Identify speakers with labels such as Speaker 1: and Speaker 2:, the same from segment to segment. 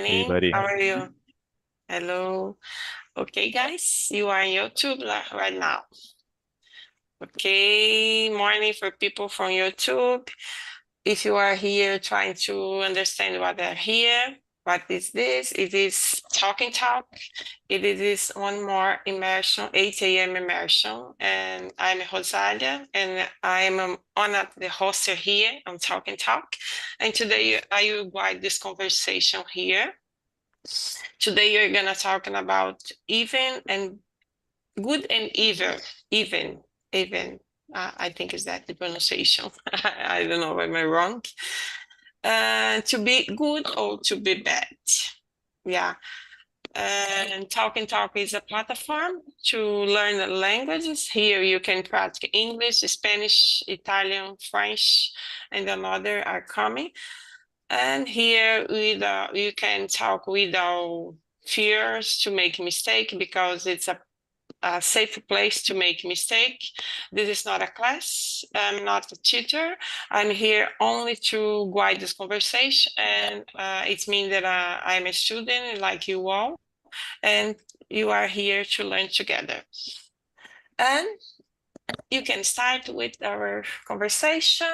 Speaker 1: Hey,
Speaker 2: morning.
Speaker 1: buddy.
Speaker 2: How are you? Hello. Okay, guys, you are on YouTube right now. Okay, morning for people from YouTube. If you are here trying to understand what they're here, what is this? It is Talking Talk. It is one more immersion, 8 a.m. immersion. And I'm Rosalia, and I'm one of the hosts here on Talking Talk. And today I will guide this conversation here. Today you're gonna talking about even and good and even. I think is that the pronunciation. I don't know, am I wrong? To be good or to be bad. Yeah. And Talking Talk is a platform to learn languages. Here you can practice English, Spanish, Italian, French, and another are coming. And here you can talk without fears to make mistake because it's a safe place to make mistake. This is not a class. I'm not a tutor. I'm here only to guide this conversation, and it means that I'm a student like you all, and you are here to learn together. And you can start with our conversation.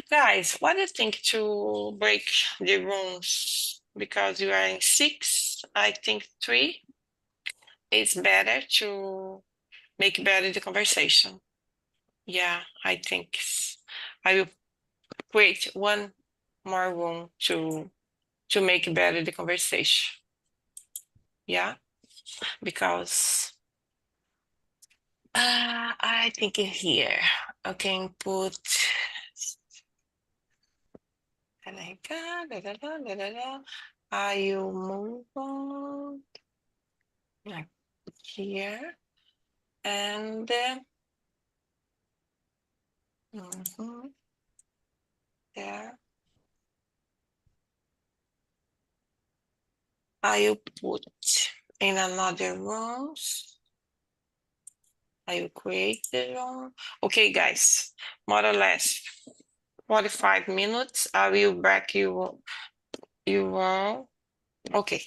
Speaker 2: Guys, what do you think to break the rules? Because you are in 6, I think 3. It's better to make better the conversation. Yeah, I think I will create one more room to make better the conversation. Yeah, because I think here I can put I will move on like here and there. I will put in another room. I will create the room. Okay, guys, more or less 45 minutes. I will break you all. Okay,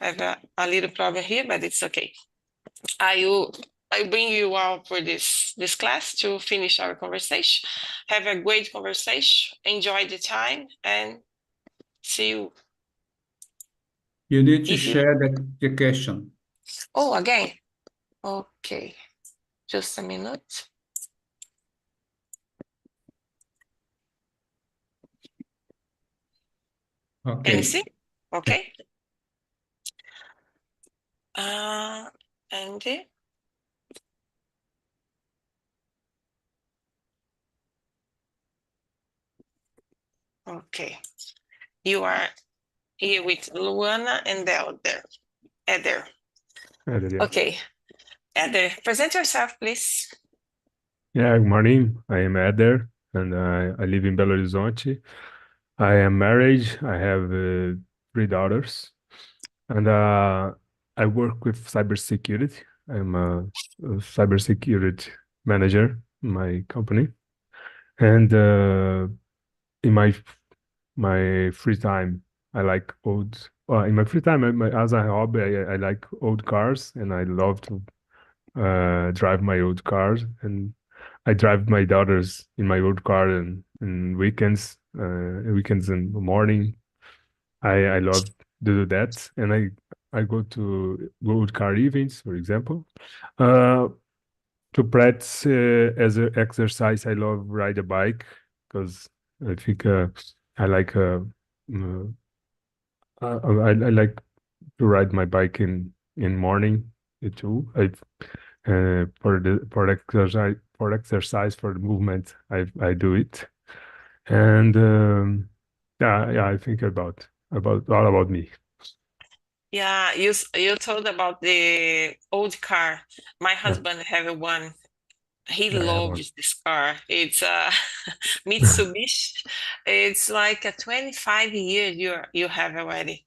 Speaker 2: I have a little problem here, but it's okay. I bring you all for this class to finish our conversation. Have a great conversation. Enjoy the time and see you.
Speaker 3: You need to share the question.
Speaker 2: Oh, again. Okay, just a minute.
Speaker 3: Okay.
Speaker 2: Can you see? Okay. And okay, you are here with Luana and Eder.
Speaker 1: Eder, yeah.
Speaker 2: Okay, Eder, present yourself, please.
Speaker 1: Yeah, good morning. I am Eder, and I live in Belo Horizonte. I am married. I have 3 daughters, and I work with cybersecurity. I'm a cybersecurity manager in my company, and in my free time, I like old. In my free time, as a hobby, I like old cars, and I love to drive my old cars, and I drive my daughters in my old car and weekends in the morning. I love to do that, and I go to old car events, for example. To practice as an exercise, I love ride a bike because I think I like I like to ride my bike in morning too. For exercise for the movement I do it, and yeah I think all about me.
Speaker 2: Yeah, you told about the old car. My husband have one. He
Speaker 1: I have one.
Speaker 2: loves this car. It's a Mitsubishi. It's like a 25 years you have already.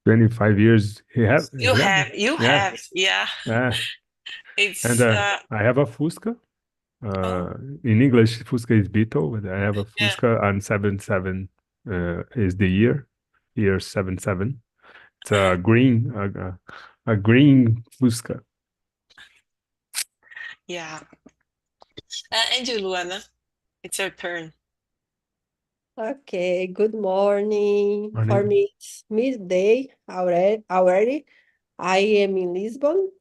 Speaker 1: 25 years he have
Speaker 2: You
Speaker 1: yeah
Speaker 2: have,
Speaker 1: yeah
Speaker 2: yeah.
Speaker 1: yeah and
Speaker 2: It's
Speaker 1: I have a Fusca.
Speaker 2: oh
Speaker 1: In English, Fusca is Beetle, but I have a
Speaker 2: yeah.
Speaker 1: Fusca, and 77 is the year. year 77. It's a green Fusca.
Speaker 2: Yeah. And you, Luana, it's your turn.
Speaker 4: Okay, good morning. For
Speaker 1: Morning.
Speaker 4: me, it's midday already. I am in Lisbon.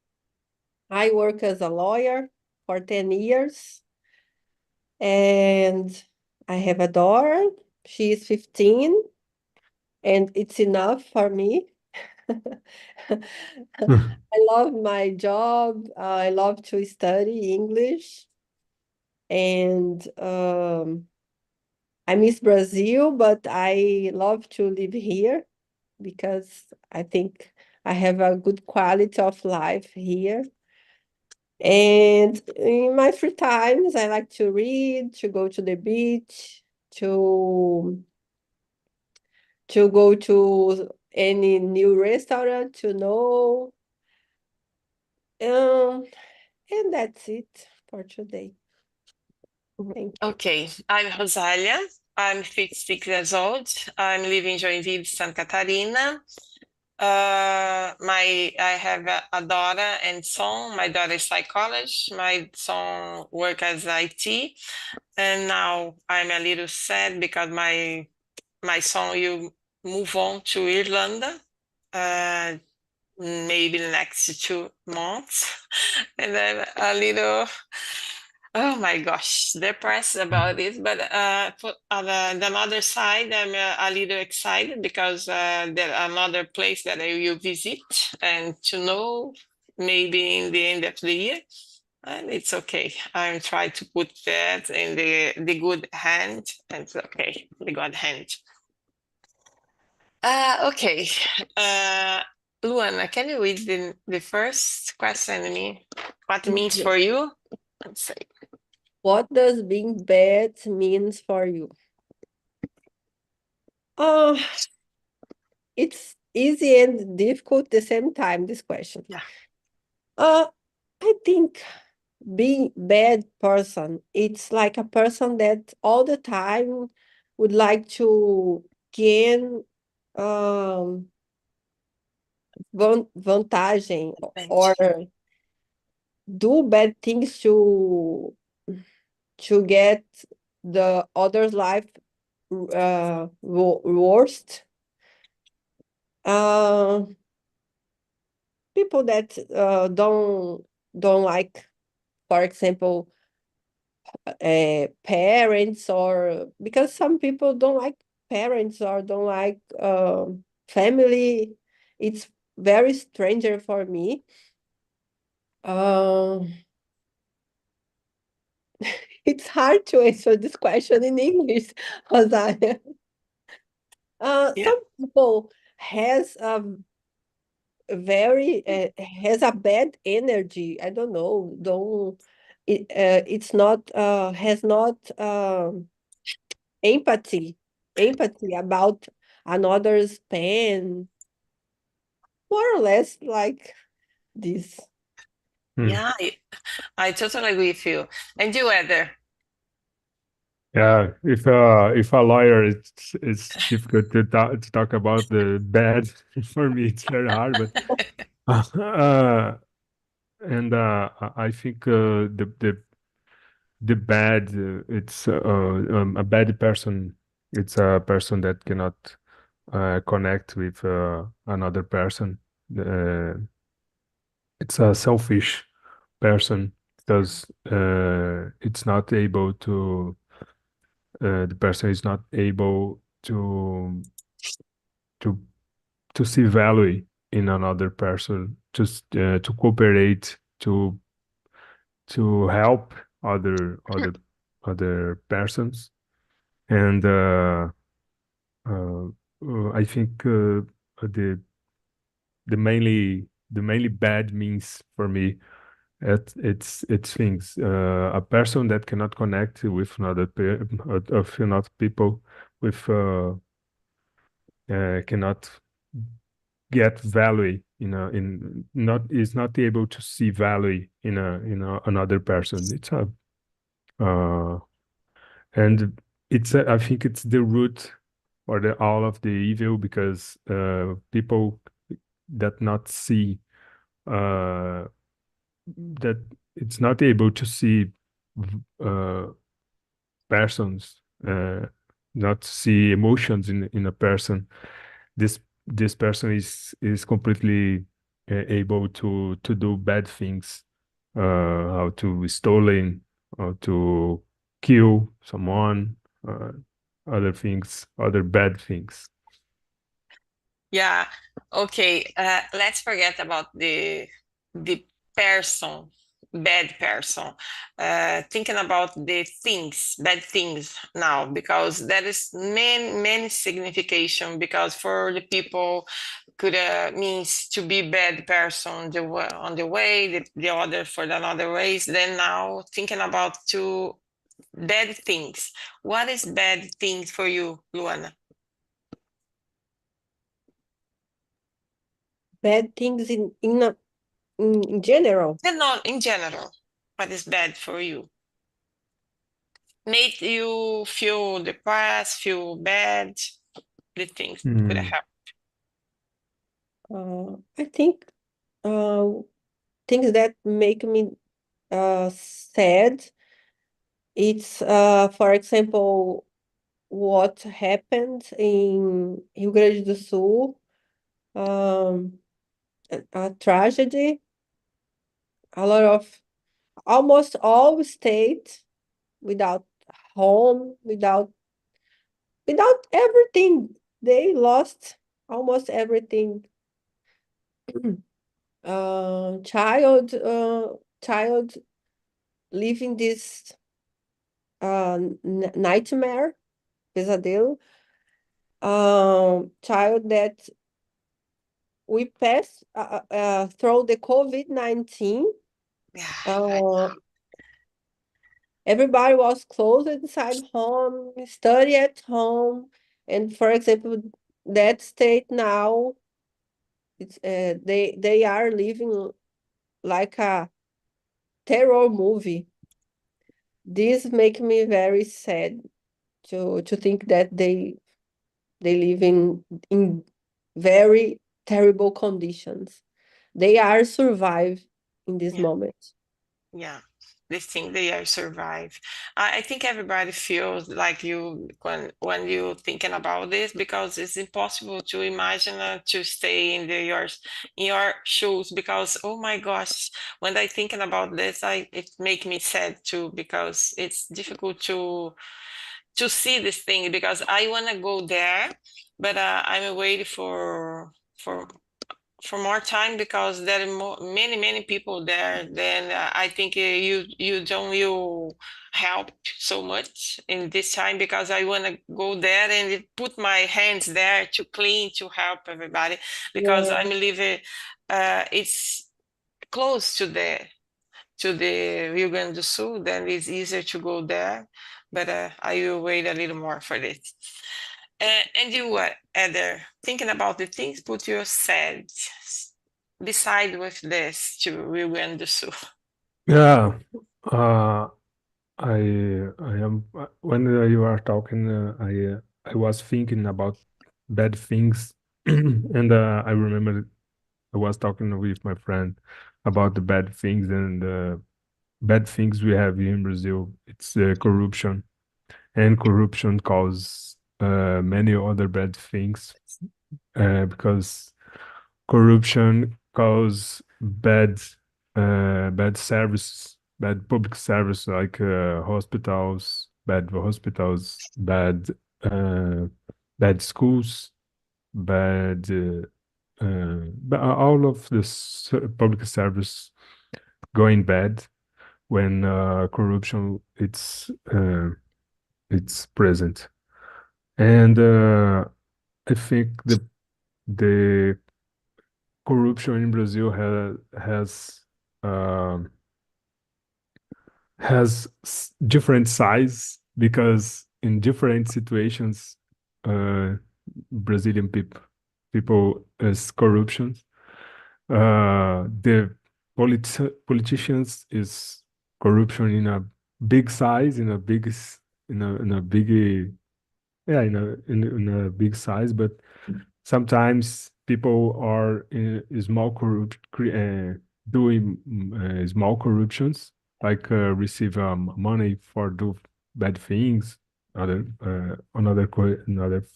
Speaker 4: I work as a lawyer for 10 years, and I have a daughter. She is 15, and it's enough for me. I love my job. I love to study English, and I miss Brazil, but I love to live here because I think I have a good quality of life here. And in my free times, I like to read, to go to the beach, to go to any new restaurant to know. Um, and that's it for today. Thank you.
Speaker 2: Okay, I'm Rosalia. I'm 56 years old. I'm living in Joinville, Santa Catarina. I have a daughter and son. My daughter is psychologist. My son work as IT. And now I'm a little sad because my son will move on to Ireland, maybe the next 2 months. And I'm a little, oh my gosh, depressed about it. But on the other side, I'm a little excited because there's another place that I will visit and to know maybe in the end of the year. And it's okay. I'm trying to put that in the good hand. And it's okay, the good hand. Okay. Luana, can you read the first question to me? What it means
Speaker 4: Yes.
Speaker 2: for you? Let's see.
Speaker 4: What does being bad means for you? Uh, it's easy and difficult at the same time, this question.
Speaker 2: Yeah.
Speaker 4: I think being bad person, it's like a person that all the time would like to gain um, vantagem or do bad things to get the other's life worst. People that don't like, for example, parents, or because some people don't like parents or don't like family. It's very stranger for me. It's hard to answer this question in English, Rosalia.
Speaker 2: Yeah.
Speaker 4: Some people has a has a bad energy. I don't know. Don't it's not has not empathy about another's pain, more or less like this.
Speaker 2: Yeah, I totally agree with you. And you, Heather?
Speaker 1: Yeah, if a lawyer, it's difficult to talk about the bad. For me, it's very hard, but and I think the bad, it's a bad person. It's a person that cannot connect with another person. Uh, it's a selfish person because it's not able to. The person is not able to to see value in another person, to cooperate, to help other persons, and uh, I think the the mainly bad means for me it's things, a person that cannot connect with of another people, with cannot get value in not is not able to see value in another person. It's a uh and I think it's the root or the all of the evil, because people that not see that it's not able to see uh, persons, not see emotions in a person. This person is completely able to do bad things, how to stealing, how to kill someone, uh, other things, other bad things.
Speaker 2: Yeah. Okay. Let's forget about the person, bad person. Thinking about the things, bad things now, because there is many signification. Because for the people, could means to be bad person on the way, the other for another ways. Then now thinking about two bad things. What is bad things for you, Luana?
Speaker 4: Bad things in general.
Speaker 2: No, in general, what is bad for you? Make you feel depressed, feel bad, the things could
Speaker 1: Hmm.
Speaker 2: happen.
Speaker 4: I think uh, things that make me sad. It's for example, what happened in Rio Grande do Sul, um, a tragedy. A lot of almost all states without home, without everything. They lost almost everything. Child living this nightmare, pesadelo. Child that we passed through the COVID-19.
Speaker 2: Yeah,
Speaker 4: Everybody was closed inside home, study at home, and for example, that state now, it's they are living like a terror movie. This make me very sad to think that they live in very terrible conditions. They are survive in this
Speaker 2: yeah,
Speaker 4: moment.
Speaker 2: yeah. They think they are survive. I think everybody feels like you when you thinking about this, because it's impossible to imagine to stay in your shoes, because oh my gosh, when I thinking about this, it make me sad too, because it's difficult to see this thing, because I want to go there, but I'm waiting for for more time, because there are many people there. Then I think you don't you help so much in this time, because I want to go there and put my hands there to clean, to help everybody, because
Speaker 4: Yeah,
Speaker 2: I'm living it's close to the Rio Grande do Sul, then it's easier to go there. But I will wait a little more for this. And you, Eder, thinking about the things put you sad beside with this to Rio Grande do Sul.
Speaker 1: Yeah, uh, I am when you are talking, I was thinking about bad things, and I remember I was talking with my friend about the bad things, and bad things we have here in Brazil. It's corruption, and corruption causes many other bad things, because corruption cause bad service, bad public service, like hospitals, uh, bad schools, bad all of this public service going bad when corruption it's present. And I think the corruption in Brazil um, different size, because in different situations, uh, Brazilian people as corruption. The politicians is corruption in a big size, in a big yeah, in a big size, but sometimes people are in small doing small corruptions, like receive money for do bad things, other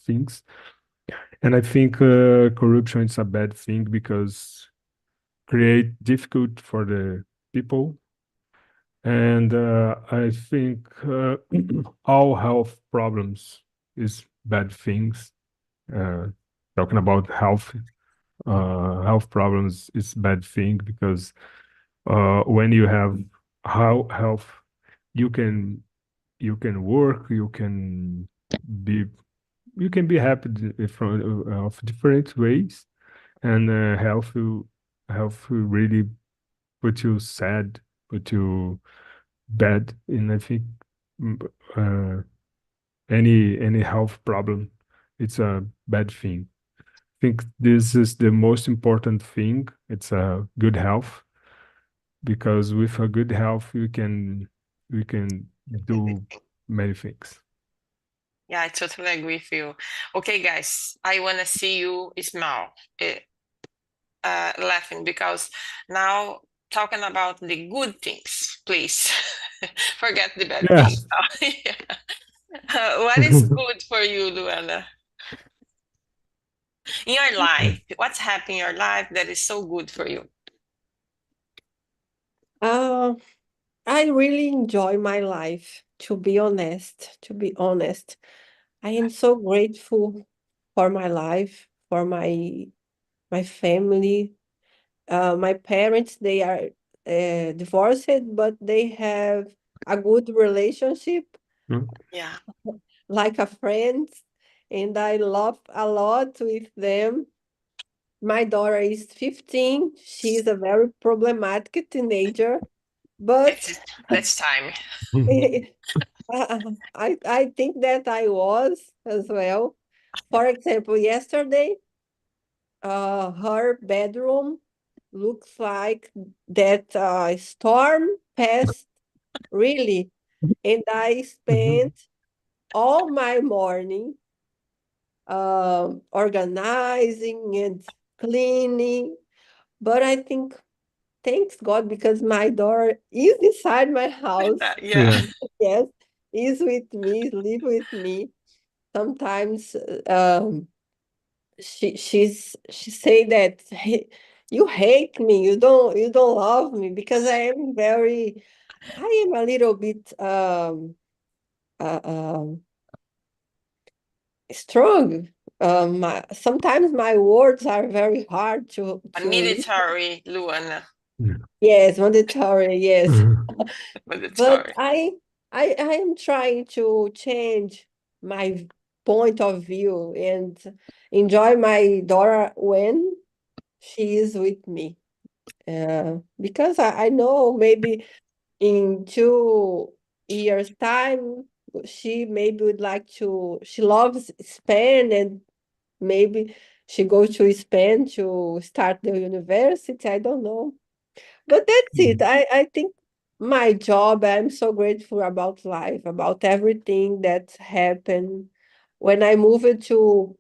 Speaker 1: things. And I think corruption is a bad thing because create difficult for the people. And I think all health problems is bad things. Uh, Talking about health problems is bad thing because when you have how health, you can work, be you can be happy from of different ways, and health will really put you sad, put you bad, and I think mm, uh, any health problem, it's a bad thing. I think this is the most important thing. It's a good health, because with a good health, we can do many things.
Speaker 2: Yeah, I totally agree with you. Okay, guys, I want to see you smile, laughing, because now talking about the good things, please. Forget the bad
Speaker 1: Yeah.
Speaker 2: things. Yeah. What is good for you, Luana? In your life, what's happening in your life that is so good for you?
Speaker 4: Uh, I really enjoy my life, to be honest, to be honest. I am so grateful for my life, for my family. My parents, they are divorced, but they have a good relationship,
Speaker 1: Mm.
Speaker 2: Yeah.
Speaker 4: like a friend, and I love a lot with them. My daughter is 15. She's a very problematic teenager, but
Speaker 2: That's time.
Speaker 4: I think that I was as well. For example, yesterday, her bedroom looks like that storm passed, really, and I spent all my morning organizing and cleaning. But I think, thanks God, because my daughter is inside my house.
Speaker 2: Yeah.
Speaker 1: Yeah.
Speaker 4: Yes, is with me, live with me. Sometimes she say that, "Hey, you hate me, you don't love me," because I am a little bit uh, um, strong. Sometimes my words are very hard
Speaker 2: A
Speaker 4: to listen.
Speaker 2: military Luana.
Speaker 1: Yeah.
Speaker 4: Yes, mandatory, yes. But
Speaker 2: Military.
Speaker 4: I am trying to change my point of view and enjoy my daughter when she is with me. Because I know maybe in 2 years' time, she maybe would like to, she loves Spain, and maybe she goes to Spain to start the university. I don't know. But that's it. I think my job, I'm so grateful about life, about everything that happened. When I moved to,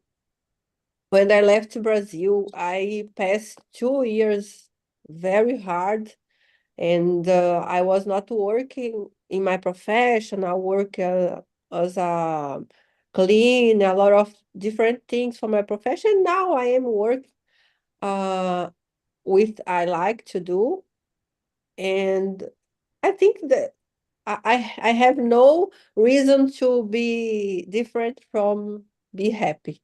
Speaker 4: when I left Brazil, I passed 2 years very hard, and I was not working in my profession. I work as a clean, a lot of different things for my profession. Now I am work uh, with I like to do, and I think that I have no reason to be different from be happy.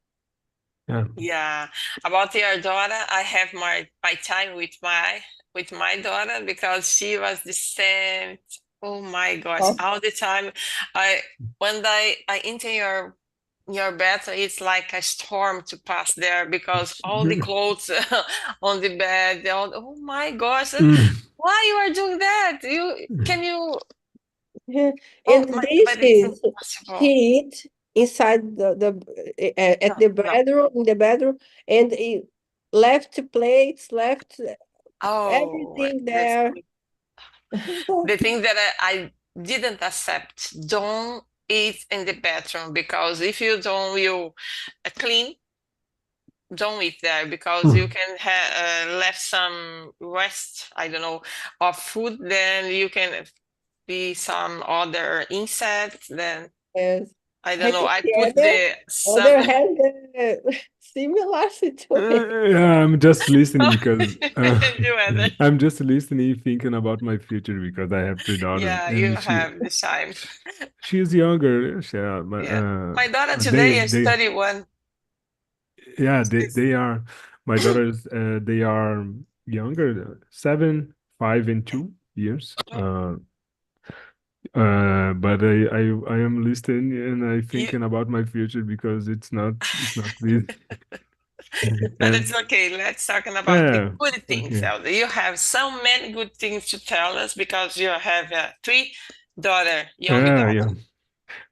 Speaker 1: Yeah.
Speaker 2: Yeah. About your daughter, I have my time with my daughter because she was the same. Oh my gosh,
Speaker 4: Oh,
Speaker 2: all the time. I when I enter your bed, it's like a storm to pass there because all the clothes on the bed. Oh my gosh, why you are doing that? You
Speaker 4: yeah.
Speaker 2: oh
Speaker 4: And
Speaker 2: my,
Speaker 4: this
Speaker 2: but it's
Speaker 4: is
Speaker 2: impossible.
Speaker 4: he eat inside
Speaker 2: No,
Speaker 4: at the
Speaker 2: no.
Speaker 4: bedroom, in the bedroom, and he left plates, left
Speaker 2: Oh,
Speaker 4: everything
Speaker 2: that's
Speaker 4: there.
Speaker 2: the thing that I didn't accept. Don't eat in the bathroom, because if you don't will clean, don't eat there, because you can have left some rest, I don't know, of food, then you can be some other insects, then
Speaker 4: Yes.
Speaker 2: I
Speaker 4: I
Speaker 2: don't know,
Speaker 4: think
Speaker 2: I
Speaker 4: the
Speaker 2: put the some
Speaker 4: other has a similar situation.
Speaker 1: Yeah, I'm just listening because
Speaker 2: the weather.
Speaker 1: I'm just listening, thinking about my future because I have three daughters,
Speaker 2: Yeah, you
Speaker 1: and
Speaker 2: have the time.
Speaker 1: she's younger.
Speaker 2: Yeah, my daughter
Speaker 1: They
Speaker 2: today is
Speaker 1: they
Speaker 2: 31.
Speaker 1: yeah they are my daughters. They are younger, 7, 5, and 2 years. But I am listening and I
Speaker 2: You,
Speaker 1: thinking about my future because it's not easy.
Speaker 2: but it's
Speaker 1: And
Speaker 2: okay. Let's talking about the
Speaker 1: yeah,
Speaker 2: good things
Speaker 1: okay.
Speaker 2: out there. You have so many good things to tell us, because you have three young
Speaker 1: Yeah.
Speaker 2: daughter.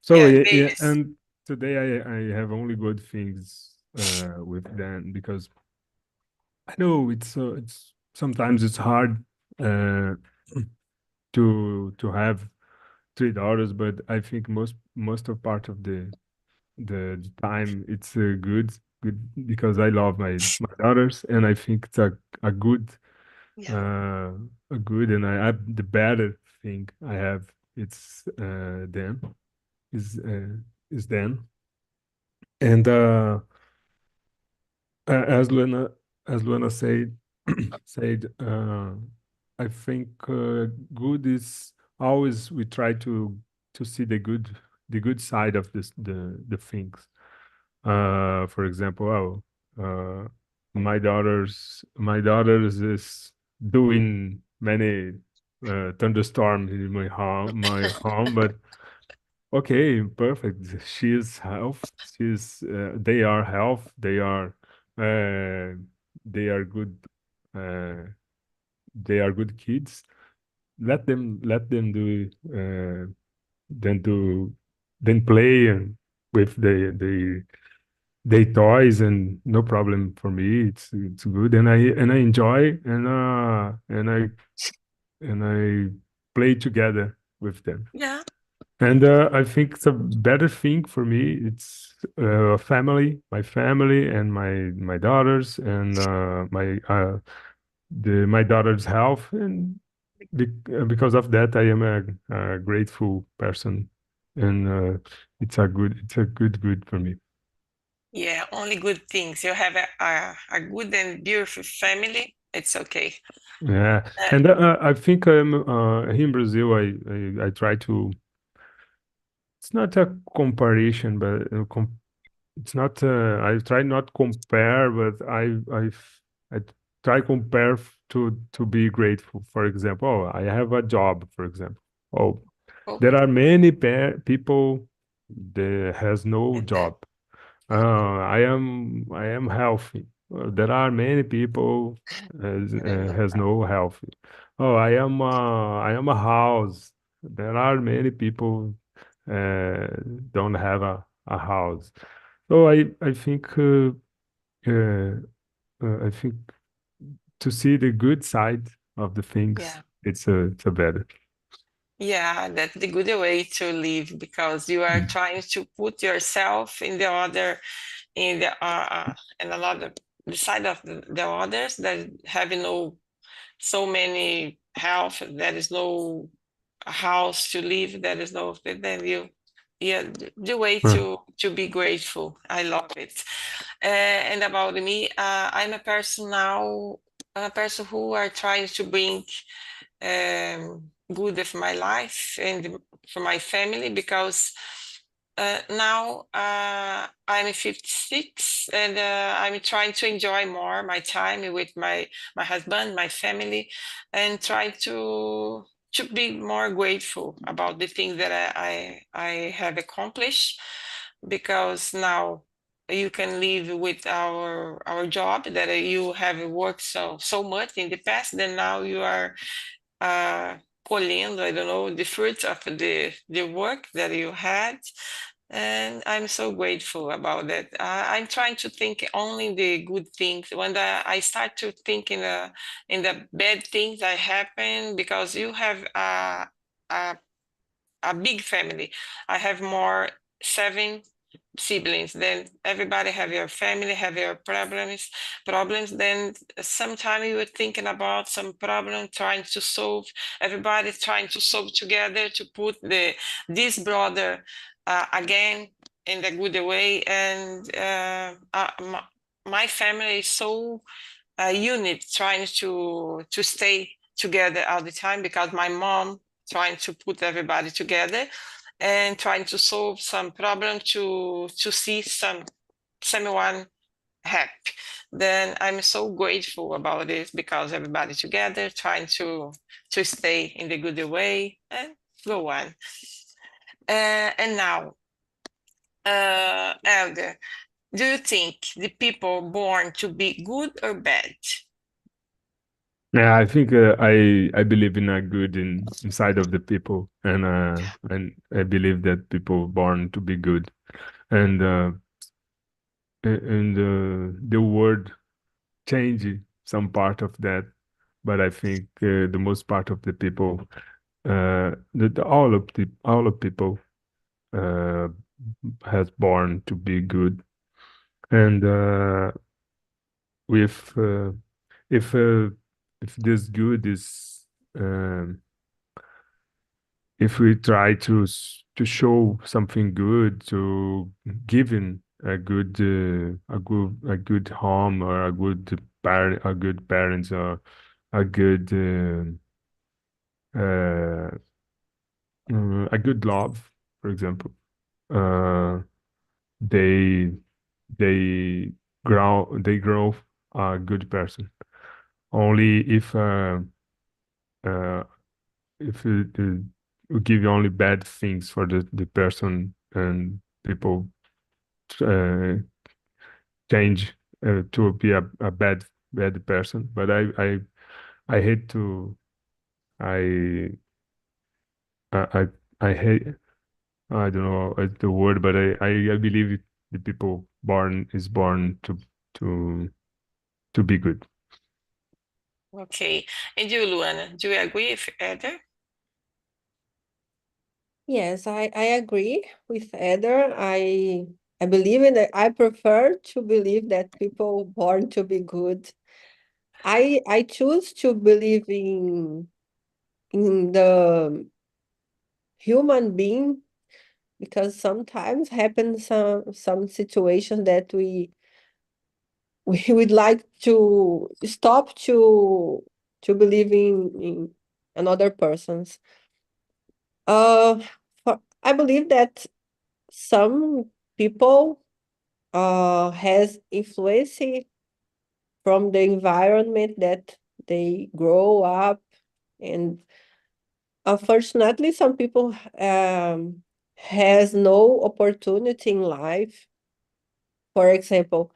Speaker 1: So
Speaker 2: Yeah,
Speaker 1: yeah, yeah,
Speaker 2: babies.
Speaker 1: and today I have only good things with them because I know it's sometimes it's hard uh to have three daughters, but I think most of part of the time it's good because I love my daughters and I think it's a good
Speaker 2: Yeah,
Speaker 1: uh a good and I the better thing I have it's them is uh is them. And as Luana said, I think good is always we try to see the good side of the things. For example, my daughters is doing many thunderstorms in my home, but okay, perfect. She is health. They are health. Uh, they are good. Uh, they are good kids. Let them then do, then play and with the toys and no problem for me. It's good and I enjoy and I play together with them.
Speaker 2: yeah,
Speaker 1: And I think it's a better thing for me. It's my family, and my daughters, and my daughter's health, and because of that, I am a grateful person, and it's a good for me.
Speaker 2: yeah. Only good things. You have a good and beautiful family. It's okay.
Speaker 1: Yeah,
Speaker 2: Uh,
Speaker 1: and I think here in Brazil, I try to. It's not a comparison, but it's not I try not compare, but I try compare to be grateful. For example, oh, I have a job, for example. Oh,
Speaker 2: oh,
Speaker 1: there are many people that has no
Speaker 2: and that.
Speaker 1: job. I am healthy. There are many people has no healthy. Oh, I am a house. There are many people uh, don't have a house. So uh, I think to see the good side of the things,
Speaker 2: Yeah.
Speaker 1: it's a better.
Speaker 2: Yeah, that's the good way to live, because you are
Speaker 1: Mm.
Speaker 2: trying to put yourself in the other, in another, the side of the others that have no so many health, there is no house to live, there is no, then you, yeah, the way
Speaker 1: Uh,
Speaker 2: to be grateful. I love it. And about me, I'm a person who are trying to bring good of my life and for my family, because now I'm 56, and I'm trying to enjoy more my time with my husband, my family, and try to be more grateful about the things that I have accomplished, because now you can live with our job that you have worked so much in the past, then now you are uh, colhendo, I don't know, the fruits of the work that you had. And I'm so grateful about that. I'm trying to think only the good things. When I start to think in the bad things that happen, because you have a a big family. I have more 7 siblings. Then everybody have your family, have your problems. Then sometimes you were thinking about some problem, trying to solve. Everybody trying to solve together to put this brother again in the good way. And my family is so unit, trying to stay together all the time, because my mom trying to put everybody together and trying to solve some problem to see someone happy. Then I'm so grateful about this, because everybody together trying to stay in the good way and go on. And now, Elder, do you think the people born to be good or bad?
Speaker 1: Yeah, I think I believe in a good inside of the people, and I believe that people born to be good, and the word change some part of that, but I think the most part of the people, all of people uh, has born to be good, and with if uh, if this good is if we try to show something good, to giving a good home, or a good parents, or a good uh, a good love, for example, uh, they they grow a good person. Only uh, if you give only bad things for the person, and people uh, change to be a bad person. But I hate to I I I hate, I don't know the word, but I believe the people born is born to to be good.
Speaker 2: Okay. And you, Luana, do you agree with Eder?
Speaker 4: Yes, I agree with Eder. I believe in it. I prefer to believe that people born to be good. I choose to believe in the human being, because sometimes happen some situations that we would like to stop to believe in another person's. Uh, I believe that some people has influence from the environment that they grow up, and unfortunately some people has no opportunity in life. For example,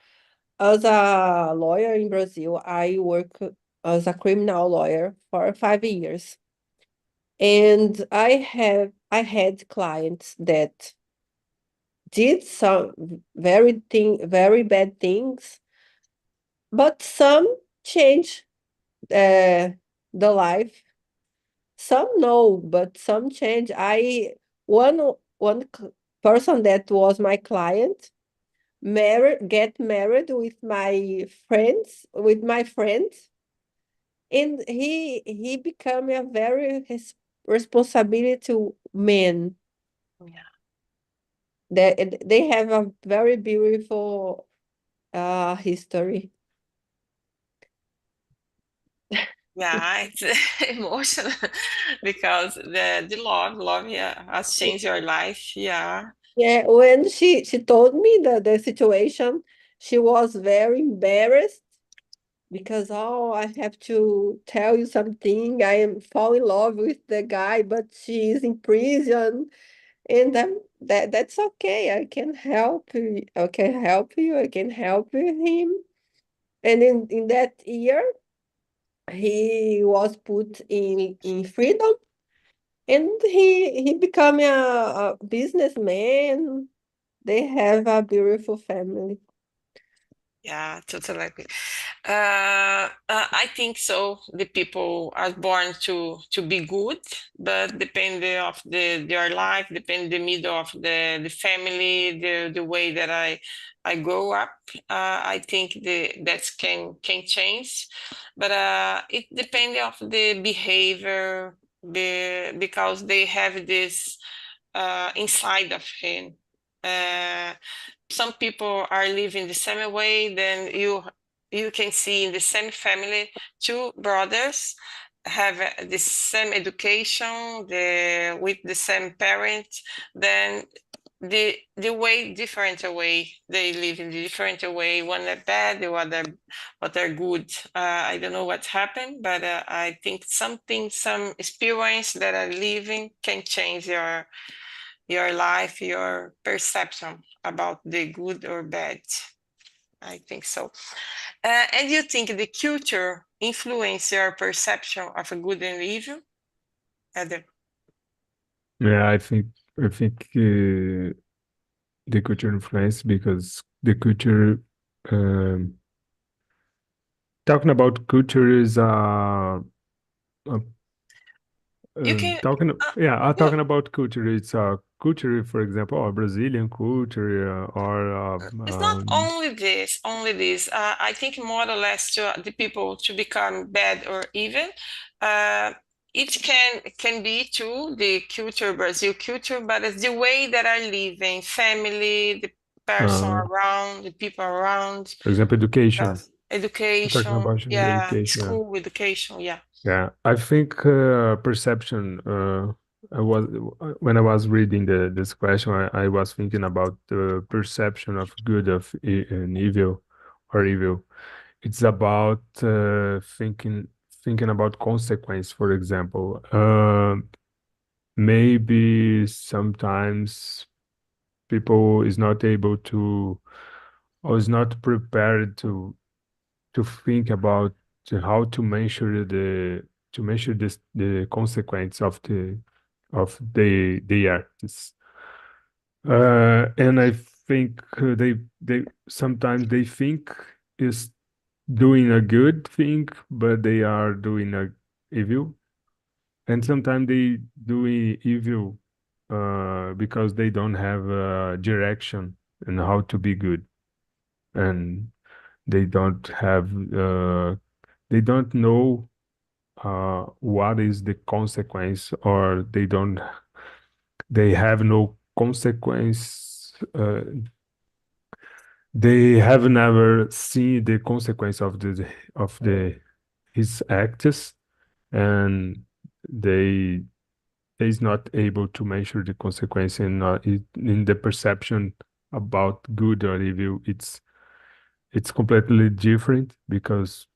Speaker 4: as a lawyer in Brazil, I work as a criminal lawyer for 5 years, and I had clients that did some very bad things, but some change uh, the life. Some no, but some change. One person that was my client get married with my friends, and he became a very responsibility man.
Speaker 2: Yeah.
Speaker 4: They have a very beautiful history.
Speaker 2: Yeah, it's emotional because the love, yeah, has changed your life. Yeah.
Speaker 4: Yeah, when she told me the situation, she was very embarrassed, because, oh, I have to tell you something. I am fall in love with the guy, but she is in prison, and that's okay. I can help you. I can help you. I can help him. And in that year, he was put in freedom, and he became a businessman. They have a beautiful family.
Speaker 2: Yeah, totally agree. I think so. The people are born to be good, but depending of their life, depending the middle of the family, the way that I grow up. I think that can change, but it depends of the behavior, because they have this inside of him. Uh, some people are living the same way, then you can see in the same family two brothers have the same education, with the same parents, then the way different way, they live in a different way. One are bad, the other what are good. I don't know what happened, but I think some experience that are living can change your life, your perception about the good or bad. I think so. And you think the culture influence your perception of a good and evil? Heather?
Speaker 1: Yeah, I think the culture influence because the culture um, talking about culture is uh,
Speaker 2: You can,
Speaker 1: talking
Speaker 2: no,
Speaker 1: talking about culture. It's culture, for example, a Brazilian culture or
Speaker 2: it's not only this. I think more or less to the people to become bad or even. Uh, it can be too the culture, Brazil culture, but it's the way that I live in family, the person
Speaker 1: uh,
Speaker 2: around, the people around,
Speaker 1: for example, education. We're talking
Speaker 2: education,
Speaker 1: about
Speaker 2: yeah,
Speaker 1: education. Yeah.
Speaker 2: school education, yeah.
Speaker 1: Yeah, I think perception. I was when I was reading this question, I was thinking about the perception of good and evil, or evil. It's about thinking about consequence. For example, maybe sometimes people is not able to or is not prepared to think about how to measure the consequence of the artists. And I think they sometimes they think is doing a good thing, but they are doing a evil, and sometimes they doing evil because they don't have a direction and how to be good, and they don't have they don't know what is the consequence, or they have no consequence. They have never seen the consequence of the his acts, and they they is not able to measure the consequence in the perception about good or evil. It's completely different because,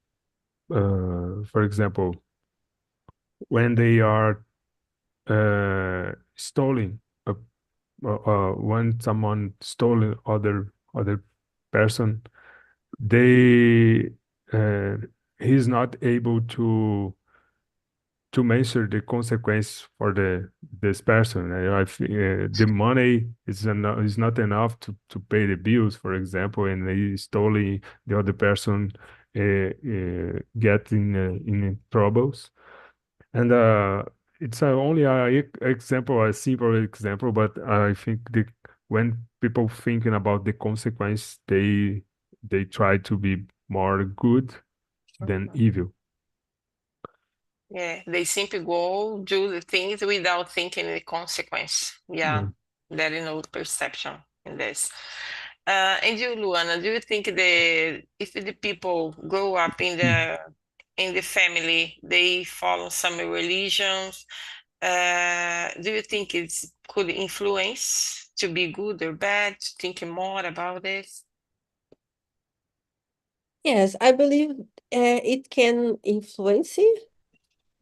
Speaker 1: for example, when they are stealing, when someone stole other person, they uh, he's not able to measure the consequence for this person. The money is not enough to pay the bills, for example, and he stole the other person, get in troubles. And it's only example, a simple example, but I think when people thinking about the consequence, they try to be more good than evil.
Speaker 2: Yeah, they simply go do the things without thinking the consequence. Yeah,
Speaker 1: Yeah.
Speaker 2: there is no perception in this. And you, Luana, do you think if the people grow up in the family, they follow some religions? Do you think it could influence to be good or bad? Thinking more about this?
Speaker 4: Yes, I believe it can influence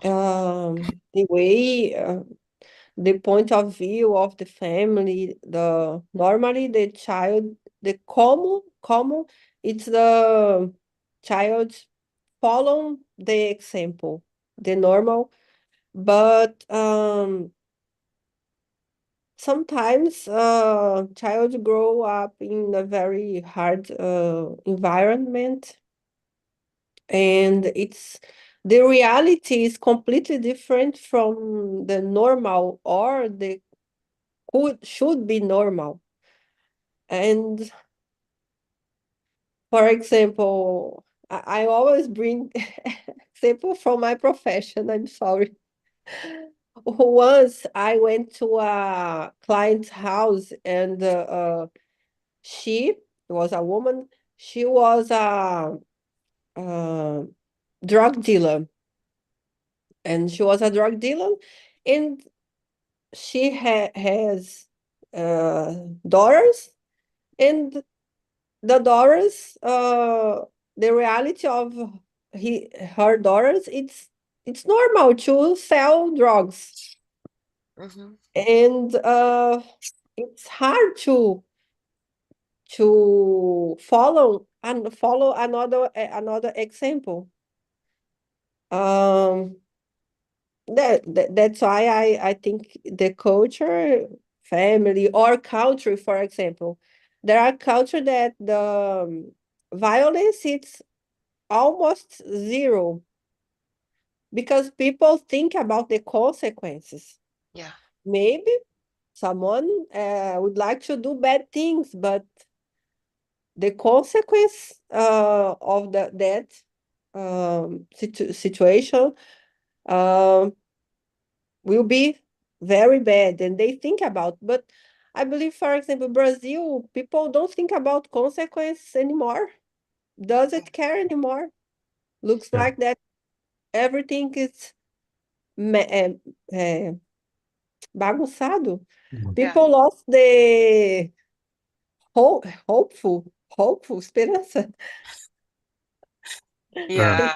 Speaker 4: the way, the point of view of the family. The normally the child, the common, it's the child follow the example, the normal. But sometimes child grow up in a very hard environment, and the reality is completely different from the normal or the should be normal. And for example, I always bring example from my profession. I'm sorry. Once I went to a client's house, and she was a woman. She was a drug dealer, and and she has daughters, and the daughters, the reality of her daughters, it's normal to sell drugs,
Speaker 2: Mhm.
Speaker 4: and it's hard to follow another example. Um, that's why I think the culture, family or country, for example, there are culture that the violence it's almost zero, because people think about the consequences.
Speaker 2: Yeah.
Speaker 4: Maybe someone would like to do bad things, but the consequence of that situation um, will be very bad, and they think about. But I believe, for example, Brazil, people don't think about consequence anymore. Doesn't care anymore. Looks
Speaker 1: Yeah.
Speaker 4: like that everything is ma- eh, eh, bagunçado.
Speaker 1: Mhm.
Speaker 2: Yeah.
Speaker 4: People lost the hopeful esperança.
Speaker 1: Uh,
Speaker 2: Yeah.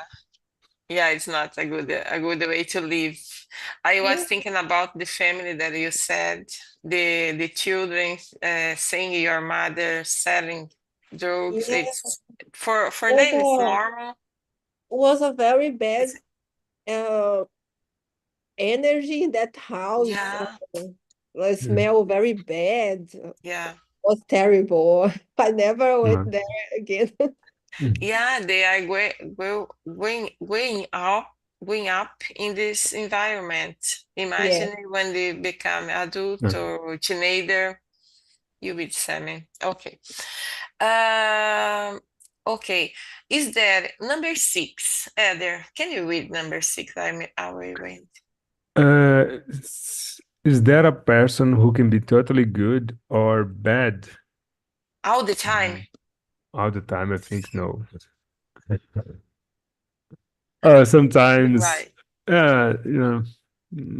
Speaker 2: Yeah, it's not a good way to live. I was
Speaker 4: Yeah,
Speaker 2: thinking about the family that you said, the children seeing your mother selling drugs.
Speaker 4: yeah.
Speaker 2: It's for
Speaker 4: Was
Speaker 2: them it's
Speaker 4: a
Speaker 2: normal.
Speaker 4: was a very bad
Speaker 2: It's,
Speaker 4: uh, energy in that house.
Speaker 2: yeah,
Speaker 4: The
Speaker 1: mm,
Speaker 4: smell very bad.
Speaker 2: yeah,
Speaker 4: Was terrible. I never went
Speaker 1: uh,
Speaker 4: there again.
Speaker 1: mm,
Speaker 2: yeah. They are going up in this environment.
Speaker 4: Yeah.
Speaker 2: Imagine when they become adult
Speaker 1: uh.
Speaker 2: or teenager. You with Sammy. Okay. Um, okay. Is there number six? There. Can you read number six? I will read.
Speaker 1: Is there a person who can be totally good or bad
Speaker 2: All the time.
Speaker 1: all the time? I think no.
Speaker 2: You're
Speaker 1: Sometimes,
Speaker 2: right.
Speaker 1: you know,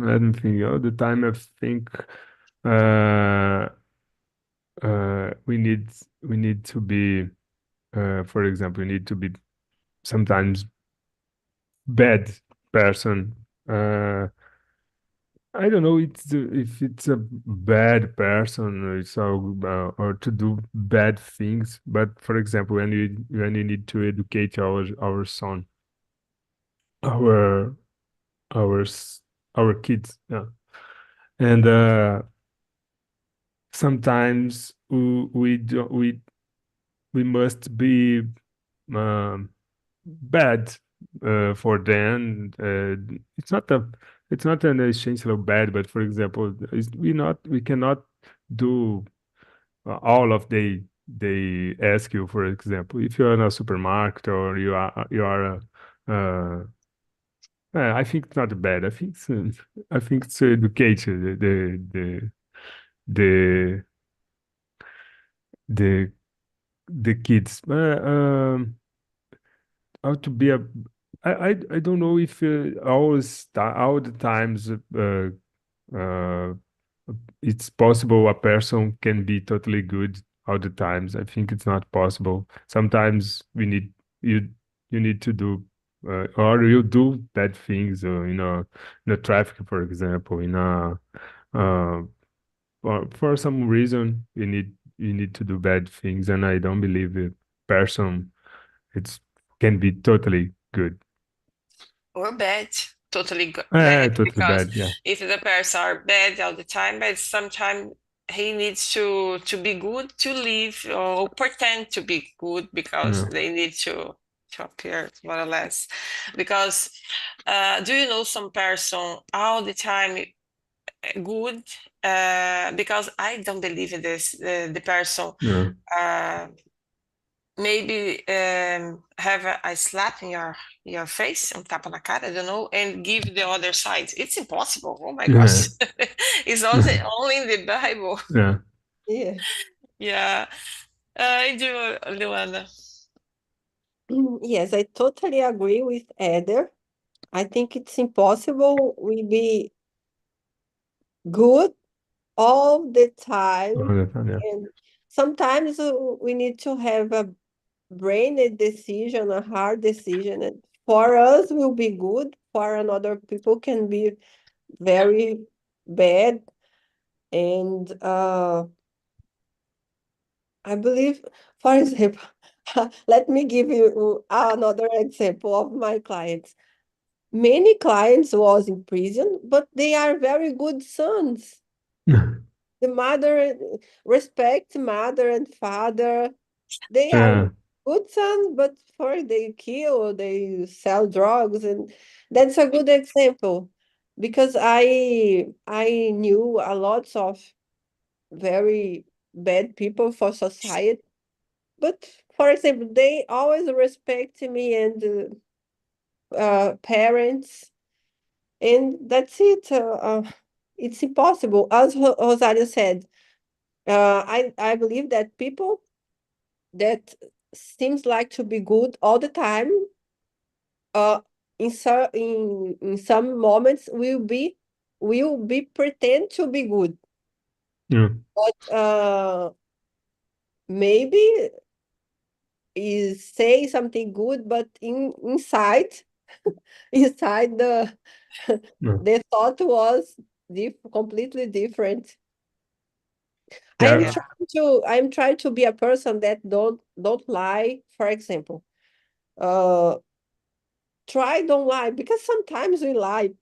Speaker 1: I don't think all the time. I think uh, we need to be, for example, we need to be sometimes bad person. Uh, I don't know if it's a bad person or or to do bad things. But for example, when you need to educate our son, our our s- our kids, yeah, and sometimes we must be um, bad for them. It's not an essential bad, but for example, we cannot do all of they ask you. For example, if you're in a supermarket or you are I think it's not bad. I think it's educated the the the kids. How to be a I don't know if all the times uh, it's possible a person can be totally good all the times. I think it's not possible. Sometimes you you need to do or you do bad things, in a traffic, for example, uh, for some reason you need to do bad things, and I don't believe a person it's can be totally good.
Speaker 2: Or bad. totally bad,
Speaker 1: Totally
Speaker 2: because
Speaker 1: bad. Yeah.
Speaker 2: if the parents are bad all the time, but sometimes he needs to be good to live, or pretend to be good, because
Speaker 1: Yeah.
Speaker 2: they need to appear more or less. Because do you know some person all the time good? Because I don't believe in this. The person
Speaker 1: Yeah.
Speaker 2: maybe have a slap in your face, um tapa na cara, I don't know, and give the other side. It's impossible. Oh my
Speaker 1: Yeah.
Speaker 2: gosh. It's also only in the Bible.
Speaker 1: Yeah.
Speaker 4: Yeah.
Speaker 2: Yeah. And you, Luana?
Speaker 4: Yes, I totally agree with Eder. I think it's impossible we be good all the
Speaker 1: All
Speaker 4: time,
Speaker 1: the time. Yeah.
Speaker 4: and sometimes we need to have a brainy decision, a hard decision, and for us will be good, for another people can be very bad. And I believe, for example, let me give you another example of my clients. Many clients was in prison, but they are very good sons. The mother respect mother and father. They are
Speaker 1: Yeah.
Speaker 4: good sons, but for they kill, they sell drugs, and that's a good example because I knew a lot of very bad people for society. But for example, they always respect me and parents, and that's it. It's impossible. As Rosario said, I believe that people that seems like to be good all the time, uh, in some moments will be pretend to be good,
Speaker 1: Yeah.
Speaker 4: but maybe is say something good, but inside inside
Speaker 1: Yeah.
Speaker 4: the thought was completely different. I am
Speaker 1: Yeah.
Speaker 2: Yeah.
Speaker 4: trying to be a person that don't lie. For example, uh, try don't lie because sometimes we lie.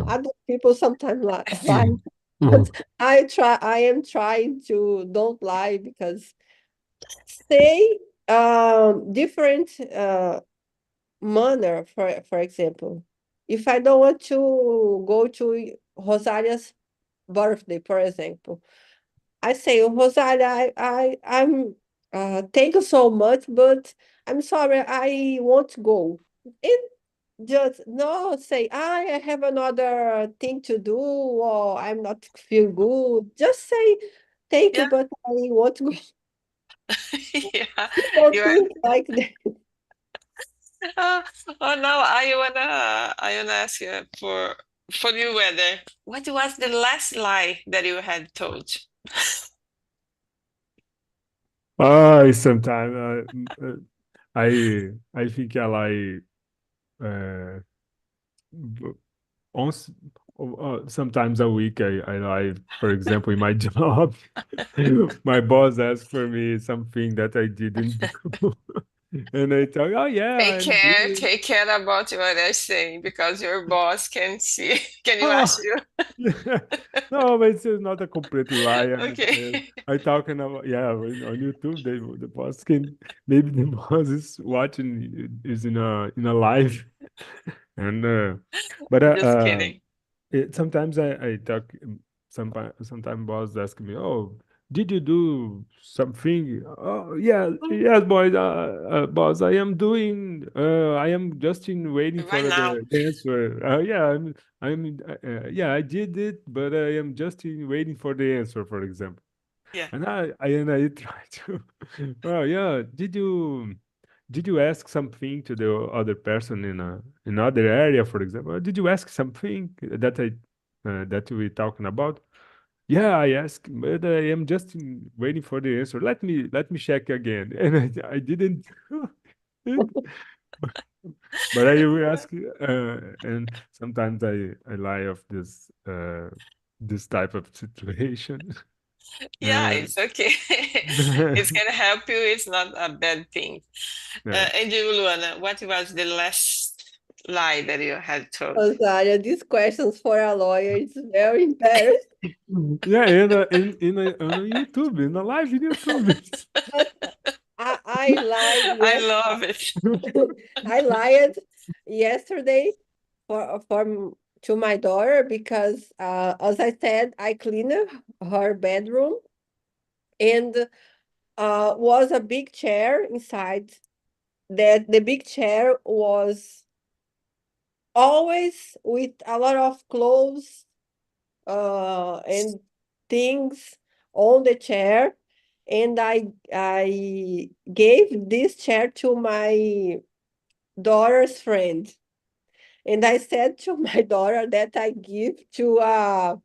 Speaker 4: Other people sometimes lie, but I am trying to don't lie because say different manner. For example, if I don't want to go to Rosalia's birthday, for example, I say, Rosalia, I'm thank you so much, but I'm sorry, I won't go. And just no say, I have another thing to do, or I'm not feel good. Just say thank you,
Speaker 2: Yeah.
Speaker 4: but I won't go.
Speaker 2: Yeah.
Speaker 4: People
Speaker 2: You are.
Speaker 4: think like that.
Speaker 2: Uh, oh no, I wanna ask you for you, whether what was the last lie that you had told?
Speaker 1: Sometimes I think I lie b- once sometimes a week I lie. For example, in my job, my boss asked for me something that I didn't do, and I tell, oh yeah, I'm doing.
Speaker 2: Take care about what they're saying, because your boss can see. Can you ask
Speaker 1: Oh,
Speaker 2: you?
Speaker 1: no, but it's not a complete lie.
Speaker 2: Okay.
Speaker 1: I talking about yeah on YouTube. The boss can maybe the boss is watching is in a live and but
Speaker 2: Just kidding.
Speaker 1: sometimes I talk sometimes boss ask me, oh, did you do something? Oh yeah, yes, boys, boss, I am just in waiting
Speaker 2: Right
Speaker 1: for
Speaker 2: now.
Speaker 1: the answer. Yeah, yeah, I did it, but I am just in waiting for the answer, for example.
Speaker 2: Yeah.
Speaker 1: And I try to, well, yeah, did you ask something to the other person in other area, for example? Did you ask something that we talking about? Yeah, I asked, but I am just waiting for the answer. Let me check again, and I didn't. But I will ask, and sometimes I lie of this type of situation.
Speaker 2: Yeah,
Speaker 1: Uh,
Speaker 2: it's okay. It's gonna help you. It's not a bad thing.
Speaker 1: yeah.
Speaker 2: And you, Luana, what was the last? lie that you had told?
Speaker 4: Rosaria, these questions for a lawyer, it's very embarrassing.
Speaker 1: Yeah, on YouTube, in a live in YouTube.
Speaker 4: But I lied
Speaker 2: I love it.
Speaker 4: I lied yesterday to my daughter because as I said, I cleaned her bedroom and was a big chair inside. That the big chair was always with a lot of clothes and things on the chair, and I gave this chair to my daughter's friend. And I said to my daughter that I give to a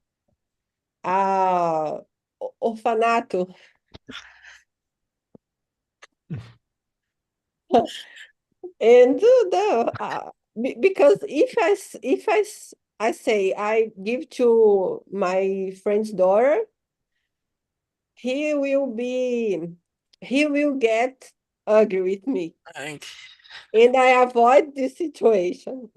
Speaker 4: orfanato. And because I say I give to my friend's daughter, he will be he will get angry with me.
Speaker 2: Right.
Speaker 4: And I avoid this situation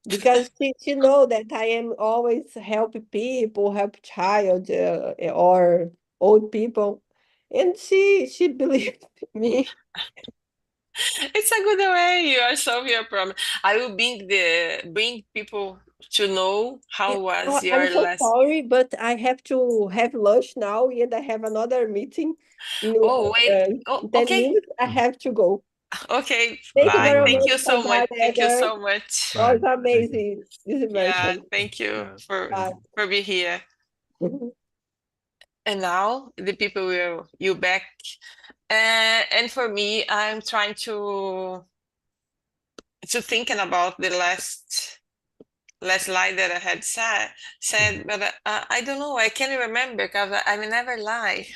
Speaker 4: because she know that I am always help people, help child or old people, and she believed me.
Speaker 2: It's a good way you are solving your problem. I will bring people to know how was
Speaker 4: I'm
Speaker 2: your
Speaker 4: so
Speaker 2: last.
Speaker 4: sorry, but I have to have lunch now, and I have another meeting
Speaker 2: Oh, wait. Oh,
Speaker 4: in 10
Speaker 2: okay.
Speaker 4: minutes. I have to go.
Speaker 2: Okay.
Speaker 4: Thank you
Speaker 1: No
Speaker 2: Bye.
Speaker 4: very
Speaker 2: Thank
Speaker 4: much
Speaker 2: you
Speaker 1: worries.
Speaker 2: so
Speaker 4: for
Speaker 2: much.
Speaker 4: that,
Speaker 2: Thank you
Speaker 4: Eder.
Speaker 2: so much.
Speaker 4: Was
Speaker 1: Bye. Thank you.
Speaker 4: amazing, this
Speaker 2: Yeah,
Speaker 4: immersion.
Speaker 2: thank you
Speaker 1: Yeah.
Speaker 4: Bye.
Speaker 2: for being here. And now the people will you back. And for me, I'm trying to thinking about the last lie that I had said, but I don't know. I can't remember because I never lie.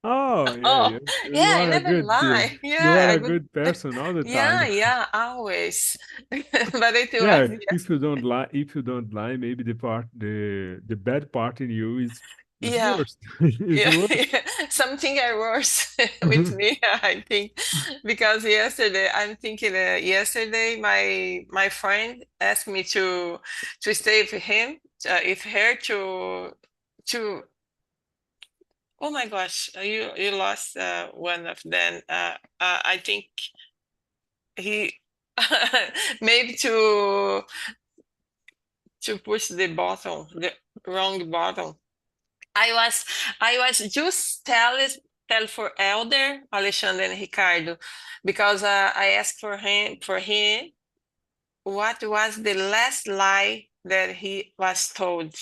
Speaker 1: Oh, yeah,
Speaker 2: Oh,
Speaker 1: you
Speaker 2: yeah, I
Speaker 1: are a
Speaker 2: never
Speaker 1: good
Speaker 2: lie.
Speaker 1: you are
Speaker 2: Yeah,
Speaker 1: a
Speaker 2: good.
Speaker 1: good person all the
Speaker 2: Yeah,
Speaker 1: time.
Speaker 2: yeah, always. But it was
Speaker 1: Yeah, if you don't lie, maybe the bad part in you is
Speaker 2: yeah,
Speaker 1: worse. Is
Speaker 2: yeah,
Speaker 1: worse.
Speaker 2: yeah. Something are worse with me, I think, because yesterday I'm thinking. Yesterday, my friend asked me to stay with him, with her to. Oh my gosh, you lost one of them. I think he maybe to push the button, the wrong button. I was just tell for Elder, Alexandre and Ricardo, because I asked for him what was the last lie that he was told.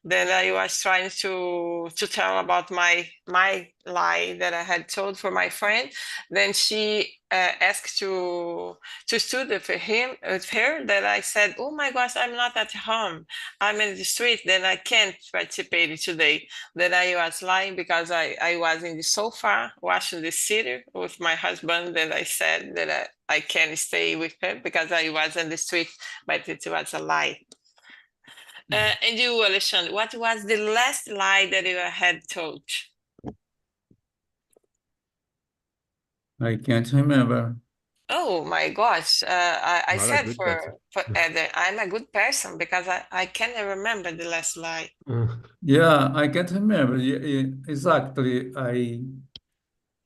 Speaker 2: Then I was trying to tell about my lie that I had told for my friend. Then she asked to study for him with her. That I said, "Oh my gosh, I'm not at home. I'm in the street. Then I can't participate today." Then I was lying because I was in the sofa watching the city with my husband. Then I said that I can stay with him because I was in the street, but it was a lie. And you, Alexandre, what was the last lie that you had told?
Speaker 3: I can't remember.
Speaker 2: Oh my gosh! I
Speaker 1: Not a
Speaker 2: said
Speaker 1: good person.
Speaker 2: for Eder, I'm a good person because I can't remember the last lie.
Speaker 3: Yeah, I can't remember. Exactly.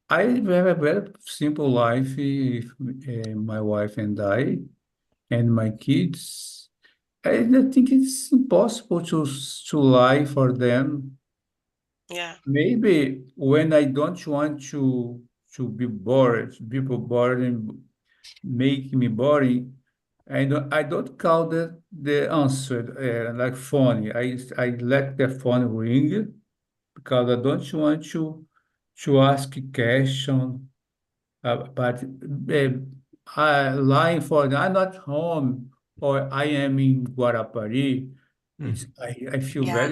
Speaker 3: I have a very simple life if my wife and I and my kids. I don't think it's impossible to lie for them.
Speaker 2: Yeah,
Speaker 3: Maybe when I don't want to be bored, people bored and make me boring, I don't call the answer like phone. I let the phone ring because I don't want to ask a question. But lying for I'm not home or I am in Guarapari. I feel
Speaker 2: yeah.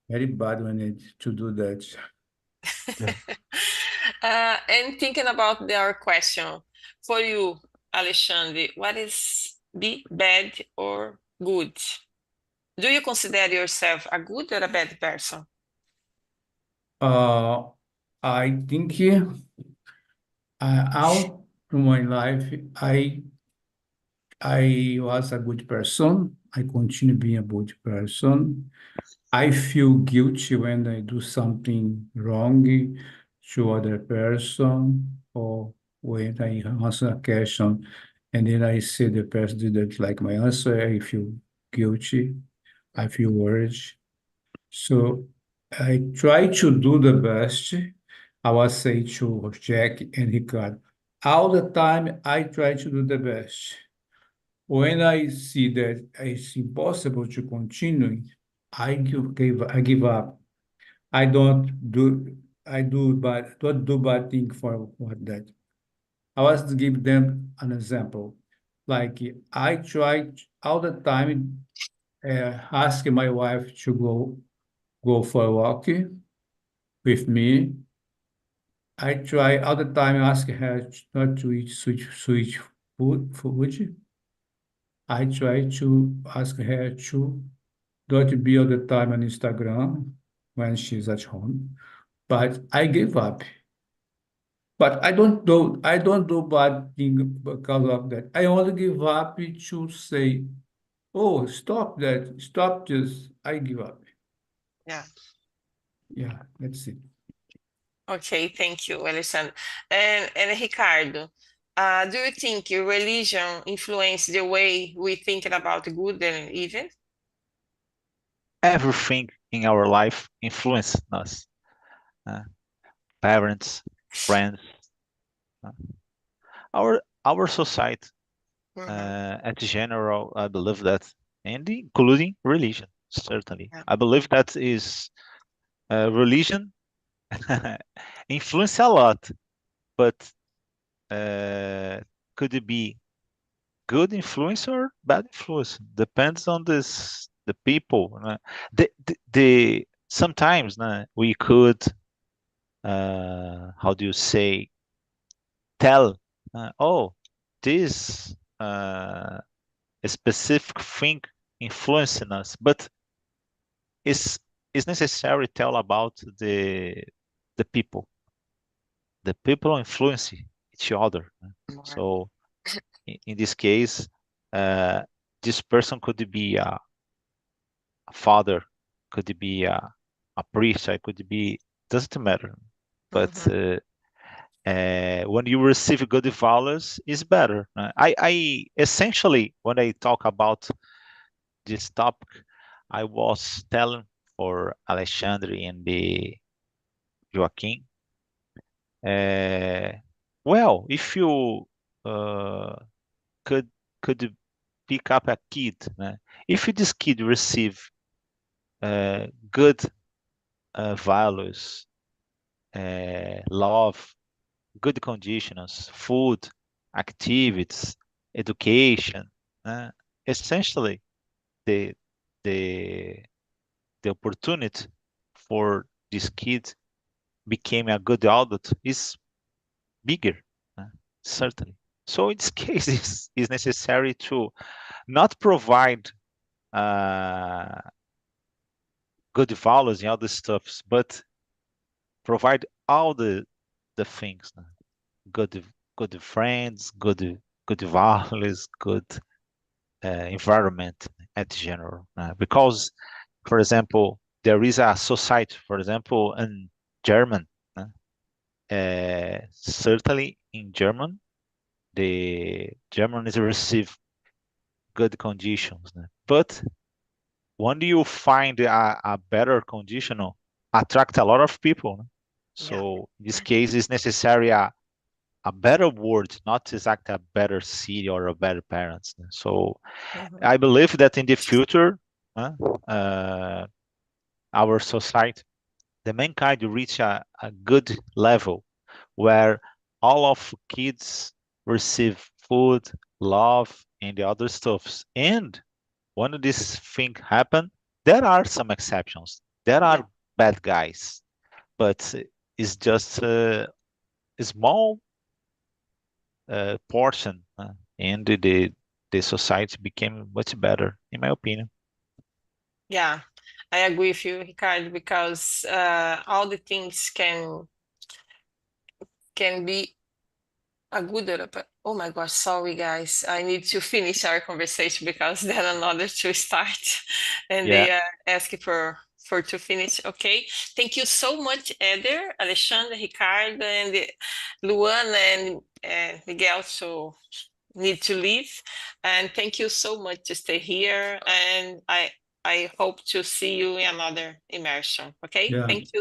Speaker 3: very bad when to do that.
Speaker 1: Yeah.
Speaker 2: And thinking about our question for you, Alexandre, what is be bad or good? Do you consider yourself a good or a bad person?
Speaker 3: Uh, I think out to my life, I was a good person. I continue being a good person. I feel guilty when I do something wrong to other person, or when I answer a question and then I see the person didn't like my answer, I feel guilty. I feel worried. So I try to do the best. I was saying to Jack and Ricardo, all the time I try to do the best. When I see that it's impossible to continue, I give up. I don't do don't do bad thing for what that. I was to give them an example. Like I try all the time asking my wife to go for a walk with me. I try all the time asking her not to eat sweet food. I try to ask her to don't be all the time on Instagram when she's at home. But I gave up. But I don't do bad thing because of that. I only give up to say, oh, stop that, stop this. I give up.
Speaker 2: Yeah.
Speaker 3: Yeah, that's it.
Speaker 2: Okay, thank you, Alessandro. And Ricardo, do you think your religion influence the way we think about good and evil?
Speaker 5: Everything in our life influences us. Uh, Parents, friends, uh, our society,
Speaker 2: Mhm.
Speaker 5: at general, I believe that, and including religion, certainly.
Speaker 2: Yeah.
Speaker 5: I believe that is religion influence a lot, but could it be good influence or bad influence? Depends on the people. The sometimes we could how do you say, tell, oh, this a specific thing influencing us, but it's necessary tell about the people. The people influence each other.
Speaker 2: More.
Speaker 5: So in this case, uh, this person could be a father, could be a priest, I could be, doesn't matter. But
Speaker 2: Mhm.
Speaker 5: when you receive good values, is better. I essentially, when I talk about this topic, I was telling for Alexandre and the Joaquim. Well, if you uh, could could pick up a kid, if this kid receive good values, love, good conditions, food, activities, education, uh, essentially the the the opportunity for this kid became a good adult is bigger, uh, certainly. So in this case, is necessary to not provide uh, good values and all the stuffs, but provide all the things, good good friends, good values, good environment at general. Because, for example, there is a society, for example, in German. Certainly in German, the Germans receive good conditions, but when you find a better conditional, attract a lot of people.
Speaker 2: Yeah.
Speaker 5: So in this case, it's necessary a better word, not exactly a better city or a better parents. So
Speaker 2: Mhm.
Speaker 5: I believe that in the future, uh, our society, the mankind reach a good level where all of kids receive food, love, and the other stuffs. And when this thing happen, there are some exceptions. There
Speaker 2: Yeah.
Speaker 5: are bad guys, but it's just a small portion, and the society became much better, in my opinion.
Speaker 2: Yeah, I agree with you, Ricardo, because all the things can be A good Europa. Oh my gosh, sorry guys. I need to finish our conversation because then another to start and
Speaker 5: Yeah.
Speaker 2: they ask for to finish. Okay. Thank you so much, Eder, Alexandre, Ricardo, and Luan and Miguel to need to leave. And thank you so much to stay here. And I hope to see you in another immersion. Okay.
Speaker 3: Yeah.
Speaker 2: Thank you.